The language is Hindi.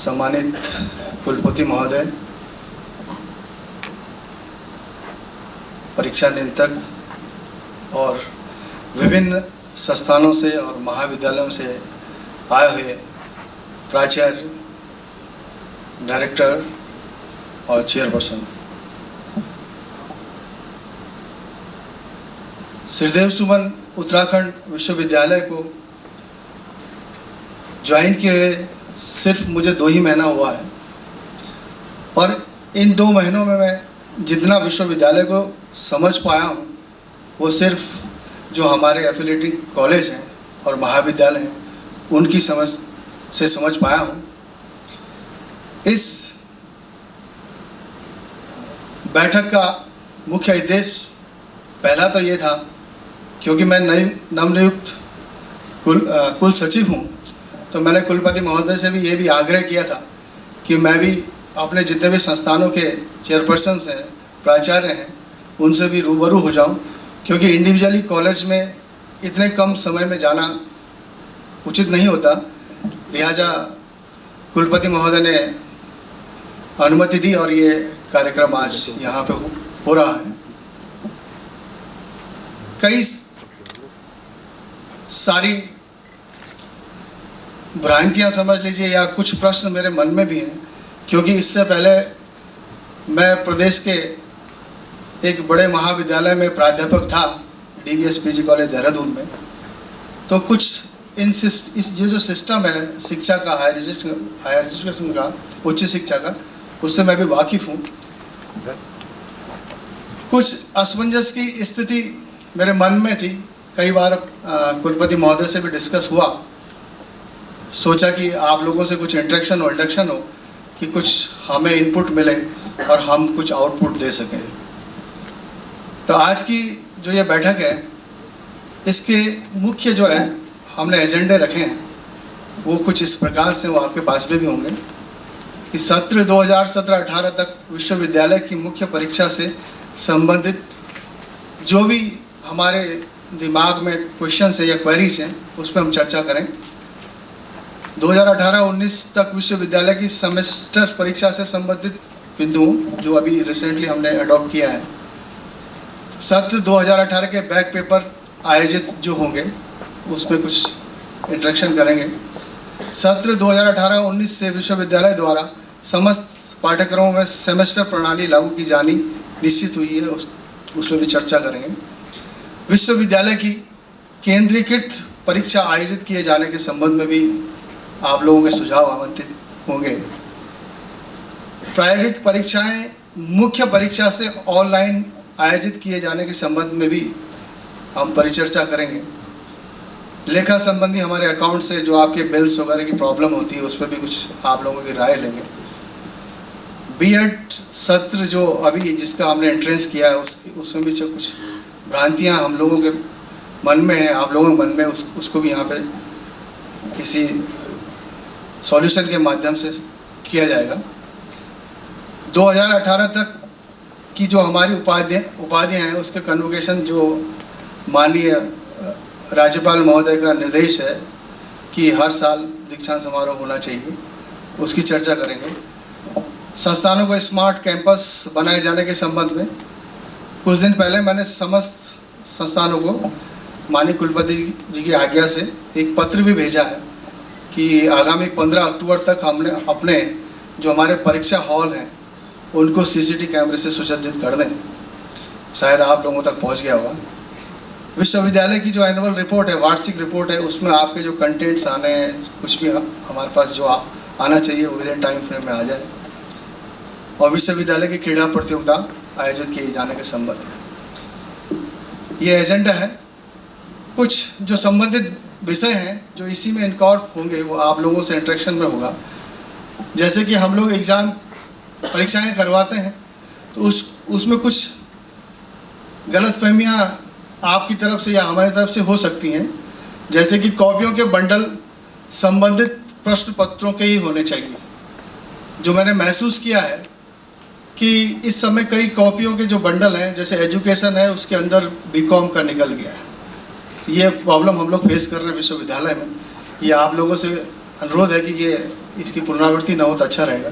सम्मानित कुलपति महोदय, परीक्षा नियंत्रक और विभिन्न संस्थानों से और महाविद्यालयों से आए हुए प्राचार्य, डायरेक्टर और चेयरपर्सन, श्रीदेव सुमन उत्तराखंड विश्वविद्यालय को ज्वाइन किए सिर्फ मुझे 2 ही महीना हुआ है और इन 2 महीनों में मैं जितना विश्वविद्यालय को समझ पाया हूँ वो सिर्फ जो हमारे एफिलिएटेड कॉलेज हैं और महाविद्यालय हैं उनकी समझ पाया हूँ। इस बैठक का मुख्य उद्देश्य पहला तो ये था, क्योंकि मैं नवनियुक्त कुल सचिव हूँ, तो मैंने कुलपति महोदय से भी ये भी आग्रह किया था कि मैं भी अपने जितने भी संस्थानों के चेयरपर्सन हैं, प्राचार्य हैं, उनसे भी रूबरू हो जाऊं, क्योंकि इंडिविजुअली कॉलेज में इतने कम समय में जाना उचित नहीं होता। लिहाजा कुलपति महोदय ने अनुमति दी और ये कार्यक्रम आज यहाँ पे हो रहा है। कई सारी भ्रांतियाँ समझ लीजिए या कुछ प्रश्न मेरे मन में भी हैं, क्योंकि इससे पहले मैं प्रदेश के एक बड़े महाविद्यालय में प्राध्यापक था, DVS PG कॉलेज देहरादून में। तो कुछ इस जो सिस्टम है शिक्षा का, हायर एजुकेशन का, उच्च शिक्षा का, उससे मैं भी वाकिफ़ हूँ। कुछ असमंजस की स्थिति मेरे मन में थी, कई बार कुलपति महोदय से भी डिस्कस हुआ, सोचा कि आप लोगों से कुछ इंटरेक्शन और इंडक्शन हो कि कुछ हमें इनपुट मिले और हम कुछ आउटपुट दे सकें। तो आज की जो ये बैठक है, इसके मुख्य जो है हमने एजेंडे रखे हैं वो कुछ इस प्रकार से, वो आपके पास में भी होंगे कि सत्र 2017-18 तक विश्वविद्यालय की मुख्य परीक्षा से संबंधित जो भी हमारे दिमाग में क्वेश्चंस है या क्वेरीज हैं उस पर हम चर्चा करें। 2018-19 तक विश्वविद्यालय की सेमेस्टर परीक्षा से संबंधित बिंदु जो अभी रिसेंटली हमने अडॉप्ट किया है। सत्र 2018 के बैक पेपर आयोजित जो होंगे उसमें कुछ इंटरेक्शन करेंगे। सत्र 2018-19 से विश्वविद्यालय द्वारा समस्त पाठ्यक्रमों में सेमेस्टर प्रणाली लागू की जानी निश्चित हुई है, उसमें भी चर्चा करेंगे। विश्वविद्यालय की केंद्रीकृत परीक्षा आयोजित किए जाने के संबंध में भी आप लोगों के सुझाव आमंत्रित होंगे। प्रायोगिक परीक्षाएं मुख्य परीक्षा से ऑनलाइन आयोजित किए जाने के संबंध में भी हम परिचर्चा करेंगे। लेखा संबंधी हमारे अकाउंट से जो आपके बिल्स वगैरह की प्रॉब्लम होती है उस पर भी कुछ आप लोगों की राय लेंगे। बीएड सत्र जो अभी जिसका हमने एंट्रेंस किया है उसमें भी जो कुछ भ्रांतियां हम लोगों के मन में है, आप लोगों के मन में, उसको भी यहाँ पे किसी सॉल्यूशन के माध्यम से किया जाएगा। 2018 तक की जो हमारी उपाधियाँ हैं उसके कन्वोकेशन जो माननीय राज्यपाल महोदय का निर्देश है कि हर साल दीक्षांत समारोह होना चाहिए, उसकी चर्चा करेंगे। संस्थानों को स्मार्ट कैंपस बनाए जाने के संबंध में कुछ दिन पहले मैंने समस्त संस्थानों को माननीय कुलपति जी की आज्ञा से एक पत्र भी भेजा है कि आगामी 15 अक्टूबर तक हमने अपने जो हमारे परीक्षा हॉल हैं उनको CCTV कैमरे से सुसज्जित कर दें। शायद आप लोगों तक पहुंच गया होगा। विश्वविद्यालय की जो एनुअल रिपोर्ट है, वार्षिक रिपोर्ट है, उसमें आपके जो कंटेंट्स आने हैं, कुछ भी हमारे पास जो आना चाहिए वो विदिन टाइम फ्रेम में आ जाए। और विश्वविद्यालय की क्रीड़ा प्रतियोगिता आयोजित किए जाने के संबंध में ये एजेंडा है। कुछ जो संबंधित विषय हैं जो इसी में इनकॉर्ड होंगे वो आप लोगों से इंटरेक्शन में होगा। जैसे कि हम लोग एग्ज़ाम परीक्षाएं करवाते हैं तो उसमें कुछ गलतफहमियां आपकी तरफ से या हमारी तरफ से हो सकती हैं। जैसे कि कॉपियों के बंडल संबंधित प्रश्न पत्रों के ही होने चाहिए। जो मैंने महसूस किया है कि इस समय कई कॉपियों के जो बंडल हैं, जैसे एजुकेशन है उसके अंदर BCom का निकल गया है। ये प्रॉब्लम हम लोग फेस कर रहे हैं विश्वविद्यालय में। ये आप लोगों से अनुरोध है कि ये इसकी पुनरावृत्ति न हो तो अच्छा रहेगा।